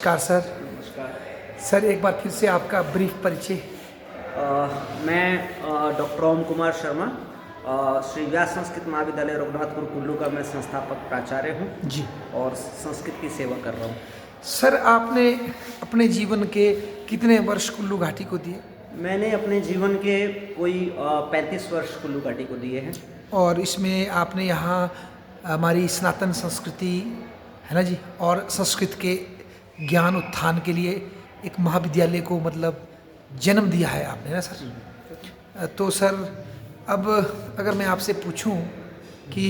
नमस्कार सर। नमस्कार। सर एक बार फिर से आपका ब्रीफ परिचय। मैं डॉक्टर ओम कुमार शर्मा, श्री व्यास संस्कृत महाविद्यालय रघुनाथपुर कुल्लू का मैं संस्थापक प्राचार्य हूँ जी और संस्कृत की सेवा कर रहा हूँ। सर, आपने अपने जीवन के कितने वर्ष कुल्लू घाटी को दिए? मैंने अपने जीवन के कोई 35 वर्ष कुल्लू घाटी को दिए हैं। और इसमें आपने यहाँ हमारी सनातन संस्कृति है ना जी, और संस्कृत के ज्ञान उत्थान के लिए एक महाविद्यालय को मतलब जन्म दिया है आपने ना सर। तो सर अब अगर मैं आपसे पूछूं कि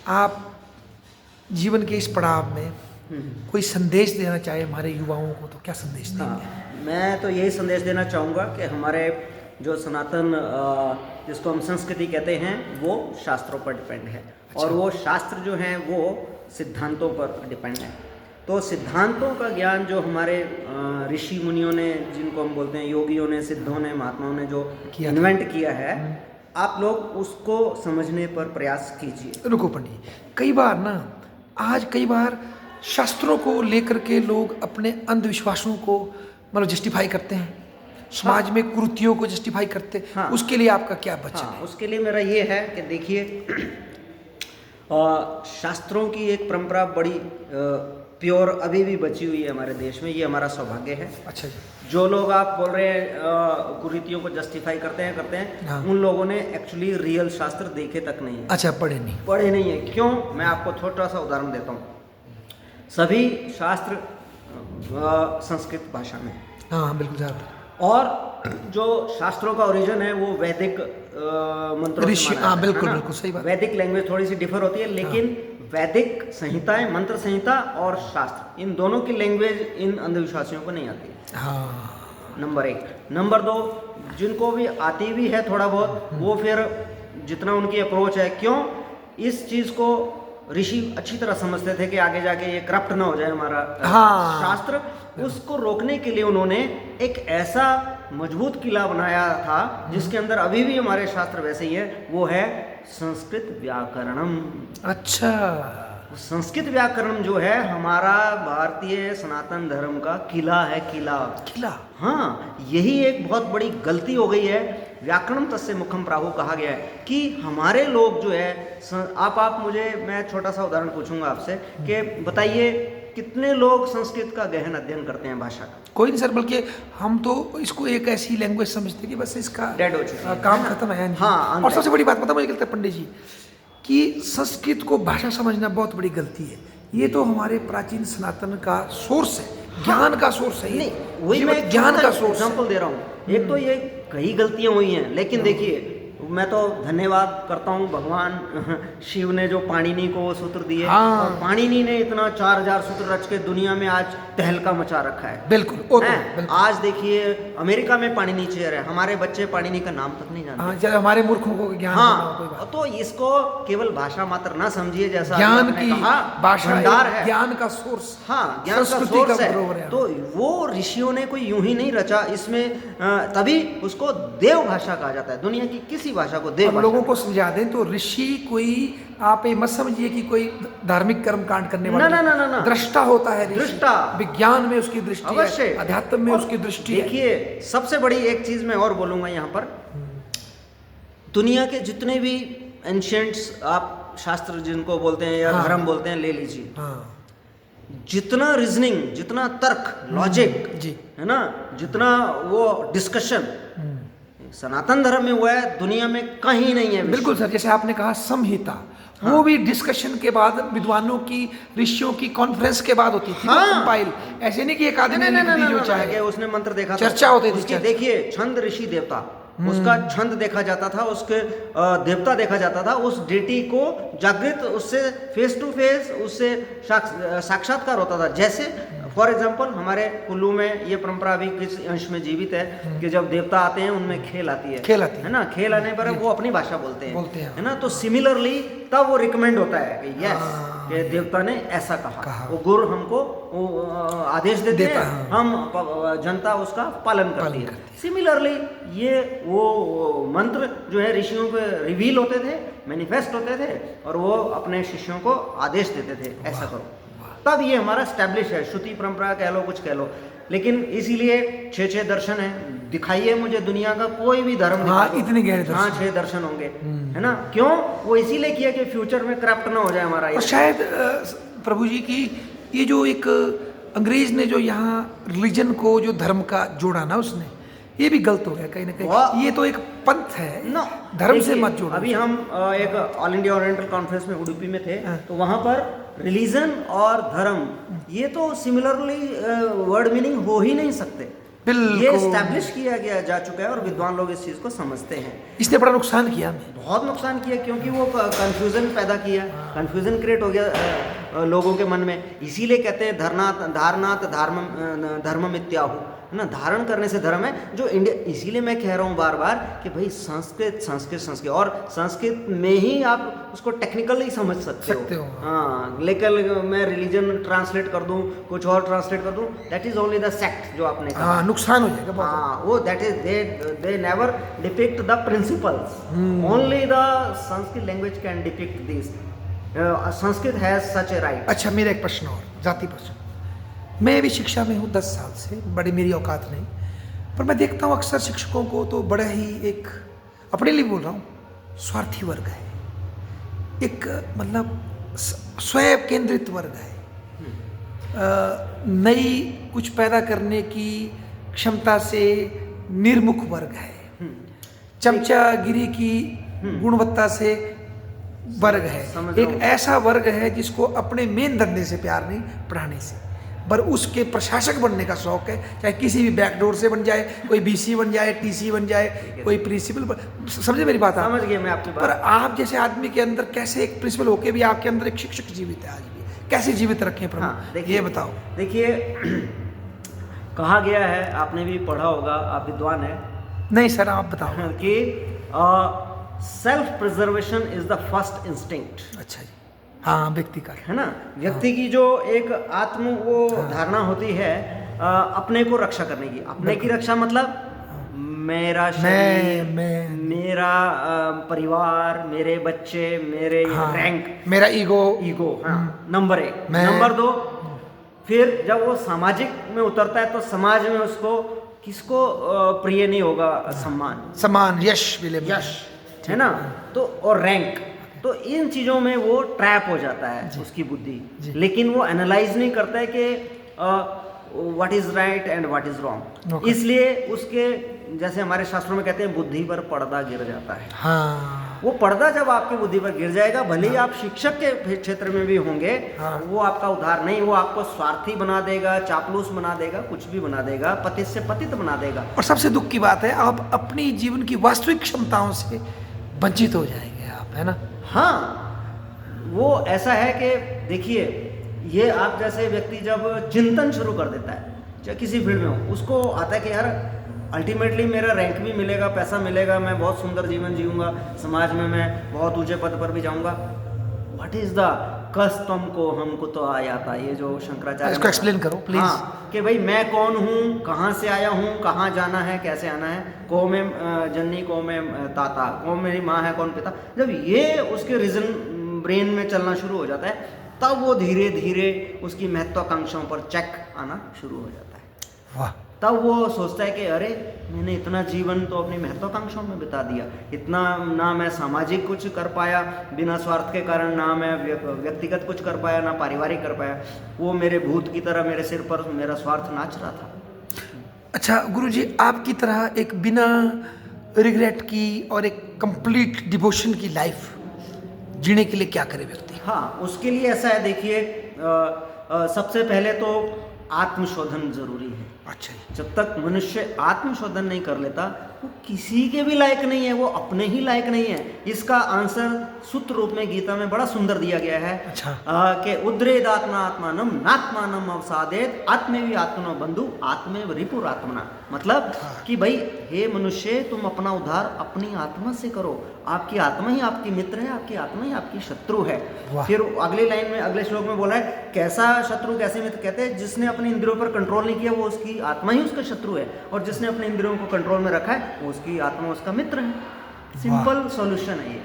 आप जीवन के इस पड़ाव में कोई संदेश देना चाहे हमारे युवाओं को, तो क्या संदेश देंगे? हाँ, मैं तो यही संदेश देना चाहूँगा कि हमारे जो सनातन जिसको हम संस्कृति कहते हैं वो शास्त्रों पर डिपेंड है। और वो शास्त्र जो हैं वो सिद्धांतों पर डिपेंड है। तो सिद्धांतों का ज्ञान जो हमारे ऋषि मुनियों ने, जिनको हम बोलते हैं योगियों ने, सिद्धों ने, महात्माओं ने जो इन्वेंट किया है, आप लोग उसको समझने पर प्रयास कीजिए। रुको पंडित, कई बार शास्त्रों को लेकर के लोग अपने अंधविश्वासों को मतलब जस्टिफाई करते हैं, समाज में कुरीतियों को जस्टिफाई करते हैं। हाँ, उसके लिए आपका क्या वचन है? उसके लिए मेरा ये है कि देखिए, शास्त्रों की एक परंपरा बड़ी प्योर अभी भी बची हुई है हमारे देश में। ये हमारा सौभाग्य है। अच्छा जी। जो लोग आप बोल रहे हैं कुरीतियों को जस्टिफाई करते हैं हाँ। उन लोगों ने एक्चुअली रियल शास्त्र देखे तक नहीं है। अच्छा, पढ़े नहीं है। क्यों? मैं आपको छोटा सा उदाहरण देता हूँ। सभी शास्त्र संस्कृत भाषा में, हाँ बिल्कुल साहब। और जो शास्त्रों का ओरिजिन है वो वैदिक मंत्रों से माना हाँ जाता है, बिल्कुल है ना? बिल्कुल सही बात। वैदिक लैंग्वेज थोड़ी सी डिफर होती है, लेकिन वैदिक संहिताएं, मंत्र संहिता और शास्त्र, इन दोनों की लैंग्वेज इन अंधविश्वासियों को नहीं आती है। हाँ, नंबर 1। नंबर 2, जिनको भी आती भी है थोड़ा बहुत, वो फिर जितना उनकी अप्रोच है, क्यों इस चीज़ को ऋषि अच्छी तरह समझते थे कि आगे जाके ये करप्ट ना हो जाए हमारा शास्त्र, उसको रोकने के लिए उन्होंने एक ऐसा मजबूत किला बनाया था जिसके अंदर अभी भी हमारे शास्त्र वैसे ही है। वो है संस्कृत व्याकरणम। अच्छा, संस्कृत व्याकरण जो है हमारा भारतीय सनातन धर्म का किला है। किला। हाँ, यही एक बहुत बड़ी गलती हो गई है। व्याकरणम तस्य मुखम प्राहु कहा गया है कि हमारे लोग जो है, आप मुझे, मैं छोटा सा उदाहरण पूछूंगा आपसे कि बताइए कितने लोग संस्कृत का गहन अध्ययन करते हैं, भाषा का? कोई नहीं सर, बल्कि हम तो इसको एक ऐसी लैंग्वेज समझते हैं कि बस इसका डेड हो चुका है, काम खत्म है। हाँ, और सबसे बड़ी बात पता मुझे लगता है पंडित जी कि संस्कृत को भाषा समझना बहुत बड़ी गलती है। ये तो हमारे प्राचीन सनातन का सोर्स है, ज्ञान का सोर्स है। नहीं, वही मैं ज्ञान का सोर्स एग्जाम्पल दे रहा हूँ। एक तो ये कई गलतियां हुई हैं, लेकिन देखिए, मैं तो धन्यवाद करता हूँ भगवान शिव ने जो पाणिनि को वो सूत्र दिए। हाँ। और पाणिनि ने इतना 4000 सूत्र रच के दुनिया में आज तहलका मचा रखा है। बिल्कुल। आज देखिए अमेरिका में पाणिनि चेयर है, हमारे बच्चे पाणिनि का नाम तक नहीं जानते। हाँ, चलो हमारे मूर्खों को ज्ञान। हाँ, तो इसको केवल भाषा मात्र ना समझिए, जैसा ज्ञान की भाषा भंडार है, ज्ञान का सोर्स। हाँ, ज्ञान का सोर्स है। तो वो ऋषियों ने कोई यूं ही नहीं रचा इसमें, तभी उसको देव भाषा कहा जाता है। दुनिया की किसी भाषा को देव भाषा। लोगों को समझा दें तो ऋषि कोई, आप ये मत समझिए कि कोई धार्मिक कर्म कांड करने वाला, ना। दृष्टा होता है। दृष्टा, विज्ञान में उसकी दृष्टि अवश्य, अध्यात्म में उसकी दृष्टि। देखिए, सबसे बड़ी एक चीज मैं और बोलूंगा यहाँ पर, दुनिया के जितने भी एंशिएंट्स आप शास्त्र जिनको बोलते हैं या धर्म बोलते हैं ले लीजिए। जितना रीजनिंग, जितना तर्क, लॉजिक जी, है ना, जितना वो डिस्कशन सनातन धर्म में हुआ है, दुनिया में कहीं नहीं है। बिल्कुल सर, जैसे आपने कहा संहिता, वो भी डिस्कशन के बाद, विद्वानों की, ऋषियों की कॉन्फ्रेंस के बाद होती थी। कंपाइल ऐसे नहीं कि एक आदमी ने जो चाहे उसने मंत्र देखा, चर्चा होती थी। देखिए, छंद ऋषि देवता, उसका छंद देखा जाता था, उसके देवता देखा जाता था, उस डेटी को जागृत, उससे फेस टू फेस उससे साक्षात्कार होता था। जैसे फॉर एग्जाम्पल हमारे कुल्लू में ये परंपरा अभी किस अंश में जीवित है कि जब देवता आते हैं उनमें खेल आती है ना, खेल आने पर वो अपनी भाषा बोलते हैं, है ना। तो सिमिलरली तब वो रिकमेंड होता है कि यस, कि देवता ने ऐसा कहा। वो गुरु हमको आदेश देते हैं, हम जनता उसका पालन करती है। सिमिलरली ये वो मंत्र जो है ऋषियों पे रिवील होते थे, मैनिफेस्ट होते थे, और वो अपने शिष्यों को आदेश देते थे, ऐसा करो। तब ये हमारा स्टैब्लिश है, श्रुति परंपरा कह लो, कुछ कह लो। लेकिन इसीलिए 6 दर्शन है। दिखाइए मुझे दुनिया का कोई भी धर्म दिखा दो। इतने गहरे दर्शन। हाँ 6 दर्शन होंगे, है ना? क्यों? वो इसीलिए किया कि फ्यूचर में करप्ट ना हो जाए हमारा ये। और शायद प्रभु जी की ये जो एक अंग्रेज ने जो यहाँ रिलीजन को जो धर्म का जोड़ा ना, उसने ये भी गलत हो गया कहीं ना कहीं। ये तो एक पंथ है, नो, धर्म से मत जोड़ो। अभी हम एक ऑल इंडिया ओरिएंटल कॉन्फ्रेंस में उडुपी में थे, तो वहाँ पर रिलीजन और धर्म ये तो सिमिलरली वर्ड मीनिंग हो ही नहीं सकते। ये एस्टैब्लिश किया गया जा चुका है और विद्वान लोग इस चीज़ को समझते हैं। इसने बड़ा नुकसान किया हमें, बहुत नुकसान किया, क्योंकि वो कंफ्यूजन पैदा किया, कंफ्यूजन क्रिएट हो गया लोगों के मन में। इसीलिए कहते हैं धारनाथ धर्म मिथ्याहु, है ना? धारण करने से धर्म है जो इंडिया। इसीलिए मैं कह रहा हूँ बार बार कि भाई संस्कृत और संस्कृत में ही आप उसको टेक्निकली समझ सकते हो। हाँ, लेकिन मैं रिलीजन ट्रांसलेट कर दूँ, कुछ और ट्रांसलेट कर दूँ, that is only the sect जो आपने कहा। हाँ, नुकसान हो जाएगा। हाँ, वो that is they never depict the principles, only the Sanskrit language can depict this. Sanskrit has such A right. अच्छा, मेरा एक प्रश्न और, जाति प्रश्न। मैं भी शिक्षा में हूँ 10 साल से, बड़ी मेरी औकात नहीं, पर मैं देखता हूँ अक्सर शिक्षकों को तो बड़ा ही एक, अपने लिए बोल रहा हूँ, स्वार्थी वर्ग है, एक मतलब स्वयं केंद्रित वर्ग है। नई कुछ पैदा करने की क्षमता से निर्मुख वर्ग है, चमचागिरी की गुणवत्ता से वर्ग है, एक ऐसा वर्ग है जिसको अपने मेन धंधे से प्यार नहीं, पढ़ाने से, पर उसके प्रशासक बनने का शौक है, चाहे किसी भी बैकडोर से बन जाए, कोई बीसी बन जाए, टीसी बन जाए, कोई प्रिंसिपल। समझे मेरी बात? समझ गया मैं आपकी बात। पर आप जैसे आदमी के अंदर कैसे एक प्रिंसिपल होके भी आपके अंदर एक शिक्षक जीवित है, आज भी कैसे जीवित रखें प्रभु? हाँ, ये बताओ। देखिए, कहा गया है, आपने भी पढ़ा होगा, आप विद्वान है। नहीं सर, आप बताओ। कि self preservation is the first instinct. अच्छा जी, हाँ, व्यक्ति का है ना? व्यक्ति की जो एक आत्म वो धारणा होती है अपने को रक्षा करने की। अपने की रक्षा मतलब मेरा शरीर, मेरा परिवार, मेरे बच्चे, मेरे रैंक, मेरा ईगो। हाँ, नंबर 1। नंबर 2, फिर जब वो सामाजिक में उतरता है तो समाज में उसको किसको प्रिय नहीं होगा? सम्मान, यश, है ना? तो और रैंक, तो इन चीज़ों में वो ट्रैप हो जाता है उसकी बुद्धि। लेकिन वो एनालाइज नहीं करता है कि what is right and what is wrong. इसलिए उसके, जैसे हमारे शास्त्रों में कहते हैं, बुद्धि पर पर्दा गिर जाता है। हाँ, वो पर्दा जब आपकी बुद्धि पर गिर जाएगा, भले ही आप शिक्षक के क्षेत्र में भी होंगे, वो आपका उद्धार नहीं, वो आपको स्वार्थी बना देगा, चापलूस बना देगा, कुछ भी बना देगा, पतित से पतित बना देगा। और सबसे दुख की बात है, आप अपनी जीवन की वास्तविक क्षमताओं से वंचित हो जाएंगे आप, है ना? हाँ, वो ऐसा है कि देखिए, ये आप जैसे व्यक्ति जब चिंतन शुरू कर देता है, चाहे किसी फील्ड में हो, उसको आता है कि यार अल्टीमेटली मेरा रैंक भी मिलेगा, पैसा मिलेगा, मैं बहुत सुंदर जीवन जीऊंगा, समाज में मैं बहुत ऊंचे पद पर भी जाऊंगा। व्हाट इज द कस्तम को हमको तो आया था, ये जो शंकराचार्य, इसको एक्सप्लेन करो प्लीज। हाँ, कि भाई मैं कौन हूँ, कहाँ से आया हूँ, कहाँ जाना है, कैसे आना है, को में जननी, को में ताता, कौन मेरी माँ है, कौन पिता। जब ये उसके रीजन ब्रेन में चलना शुरू हो जाता है, तब वो धीरे धीरे उसकी महत्वाकांक्षाओं पर चेक आना शुरू हो जाता है। वाह। तब वो सोचता है कि अरे मैंने इतना जीवन तो अपनी महत्वाकांक्षाओं में बिता दिया, इतना ना मैं सामाजिक कुछ कर पाया बिना स्वार्थ के कारण, ना मैं व्यक्तिगत कुछ कर पाया, ना पारिवारिक कर पाया। वो मेरे भूत की तरह मेरे सिर पर मेरा स्वार्थ नाच रहा था। अच्छा गुरुजी, आपकी तरह एक बिना रिग्रेट की और एक कंप्लीट डिवोशन की लाइफ जीने के लिए क्या करे व्यक्ति? हाँ, उसके लिए ऐसा है, देखिए, सबसे पहले तो आत्मशोधन जरूरी है। अच्छा, जब तक मनुष्य आत्मशोधन नहीं कर लेता, वो किसी के भी लायक नहीं है, वो अपने ही लायक नहीं है। इसका आंसर सूत्र रूप में गीता में बड़ा सुंदर दिया गया है। अच्छा। कि उद्रेद आत्मा आत्मानम नात्मानम अवसादेत आत्मेवि आत्मनो बंधु आत्मेव रिपुर आत्मना। मतलब कि भाई, हे मनुष्य, तुम अपना उद्धार अपनी आत्मा से करो। आपकी आत्मा ही आपकी मित्र है, आपकी आत्मा ही आपकी शत्रु है। फिर अगली लाइन में, अगले श्लोक में बोला है, कैसा शत्रु कैसे मित्र? कहते हैं जिसने अपने इंद्रियों पर कंट्रोल नहीं किया, वो उसकी आत्मा ही उसका शत्रु है, और जिसने अपने इंद्रियों को कंट्रोल में रखा है, वो उसकी आत्मा उसका मित्र है। सिंपल सॉल्यूशन है ये।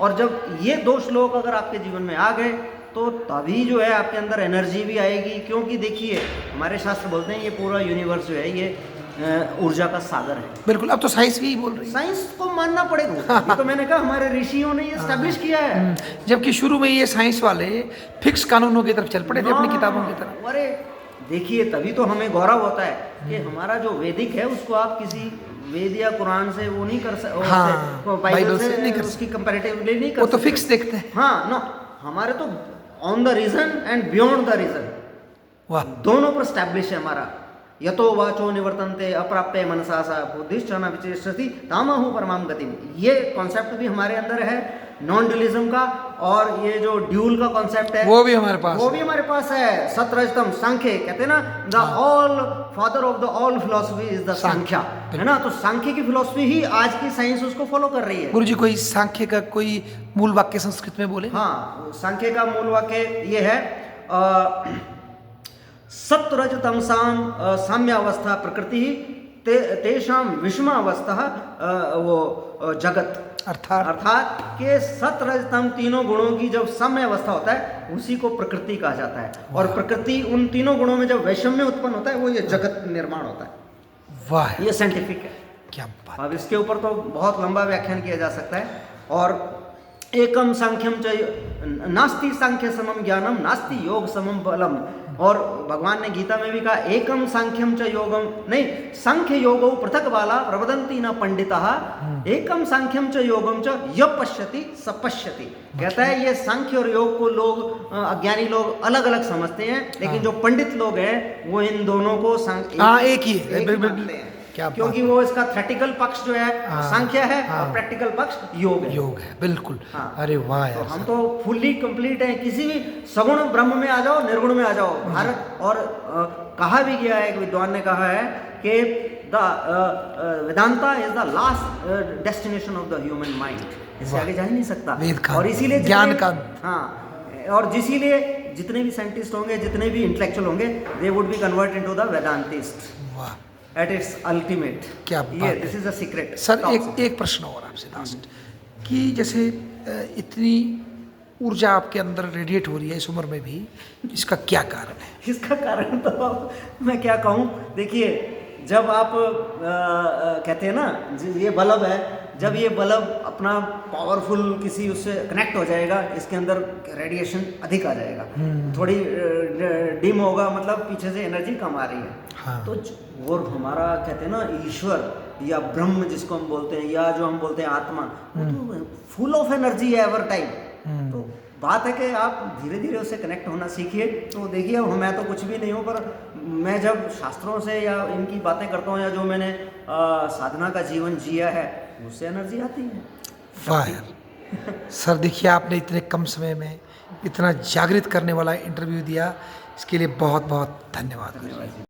और जब ये 2 श्लोक अगर आपके जीवन में आ गए, तो तभी जो है आपके अंदर एनर्जी भी आएगी, क्योंकि देखिए हमारे शास्त्र बोलते हैं ये पूरा यूनिवर्स जो है ये ऊर्जा का सागर है। बिल्कुल, अब तो साइंस भी यही बोल रही है। साइंस को मानना पड़ेगा, ये तो मैंने कहा हमारे ऋषियों ने ये एस्टैब्लिश किया है। जबकि शुरू में ये साइंस वाले फिक्स कानूनों की तरफ चल पड़े थे अपनी किताबों की तरफ। अरे देखिए, तभी तो हमें गौरव होता है कि हमारा जो वैदिक है उसको आप किसी वेद या कुरान से वो नहीं कर सकते, हाँ, बाइबल से नहीं कर उसकी कंपैरेटिवली नहीं कर वो तो सकते। फिक्स देखते हैं। हाँ नो, हमारे तो on the reason and beyond the reason, वाह, दोनों पर स्टैब्लिश है हमारा। यतो वाचो निवर्तन्ते अप्राप्य मनसा सा बुद्धिश्च न विचेष्टति तामहु परमाम गतिम, ये कॉन्सेप्ट भी हमारे अंदर है नॉन ड्यूलिज्म का। और ये जो ड्यूल का कॉन्सेप्ट है वो भी हमारे पास वो भी हमारे पास है। सतरजतम सांख्य कहते हैं ना, the all father of the all philosophy is the Sankhya, है ना। तो सांख्य की फिलोसफी ही आज की साइंस उसको फॉलो कर रही है। गुरुजी कोई सांख्य का कोई मूल वाक्य संस्कृत में बोले? हाँ, सांख्य का मूल वाक्य ये है, सत्वरज तमसाम साम्यावस्था प्रकृति तेषाम विषमावस्था वो जगत, अर्थात के सत्वरज तम तीनों गुणों की जब साम्य अवस्था होता है उसी को प्रकृति कहा जाता है। और प्रकृति उन तीनों गुणों में जब वैषम्य उत्पन्न होता है वो ये जगत निर्माण होता है। वाह, ये साइंटिफिक है। क्या बात। अब इसके ऊपर तो बहुत लंबा व्याख्यान किया जा सकता है। और एकम सांख्यम च नास्ति सांख्य समम ज्ञानम नास्ति योग समम बलम, और भगवान ने गीता में भी कहा एकम सांख्यम च योगम, नहीं, सांख्य योगो पृथक वाला प्रवदंती न पंडितः एकम सांख्यम च योगम च य पश्यति स पश्यति। कहता है ये सांख्य और योग को लोग अज्ञानी लोग अलग अलग समझते हैं, लेकिन जो पंडित लोग हैं वो इन दोनों को एक ही मानते हैं। क्योंकि वो इसका थ्योरेटिकल पक्ष जो है सांख्य है और प्रैक्टिकल पक्ष योग है। बिल्कुल। अरे वाह यार, तो हम तो फुल्ली कंप्लीट हैं। किसी भी सगुण ब्रह्म में आ जाओ, निर्गुण में आ जाओ भारत। और कहा भी गया है, एक विद्वान ने कहा है कि the Vedanta is the last destination of the human mind, इससे आगे जा ही नहीं सकता। और इसीलिए ज्ञान का, हाँ, और इसीलिए जितने भी साइंटिस्ट होंगे, जितने भी इंटेलेक्चुअल होंगे, they would be convert into the Vedantist. वाह, एट इट्स अल्टीमेट। क्या बात। This is a secret. Sir एक प्रश्न और आपसे लास्ट, कि जैसे इतनी ऊर्जा आपके अंदर रेडिएट हो रही है इस उम्र में भी, इसका क्या कारण है? इसका कारण तो मैं क्या कहूँ, देखिए जब आप कहते हैं ना ये बल्ब है, जब ये बल्ब अपना पावरफुल किसी उससे कनेक्ट हो जाएगा, इसके अंदर रेडिएशन अधिक आ जाएगा, थोड़ी डिम होगा, मतलब पीछे से एनर्जी कम आ रही है। हाँ। तो और हमारा कहते हैं ना ईश्वर या ब्रह्म जिसको हम बोलते हैं, या जो हम बोलते हैं आत्मा, वो तो फुल ऑफ एनर्जी है एवर टाइम। तो बात है कि आप धीरे धीरे उससे कनेक्ट होना सीखिए। तो देखिए, अब मैं तो कुछ भी नहीं हूँ, पर मैं जब शास्त्रों से या इनकी बातें करता हूँ, या जो मैंने साधना का जीवन जिया है, उससे एनर्जी आती है। वाह यार सर, देखिए आपने इतने कम समय में इतना जागृत करने वाला इंटरव्यू दिया, इसके लिए बहुत बहुत धन्यवाद।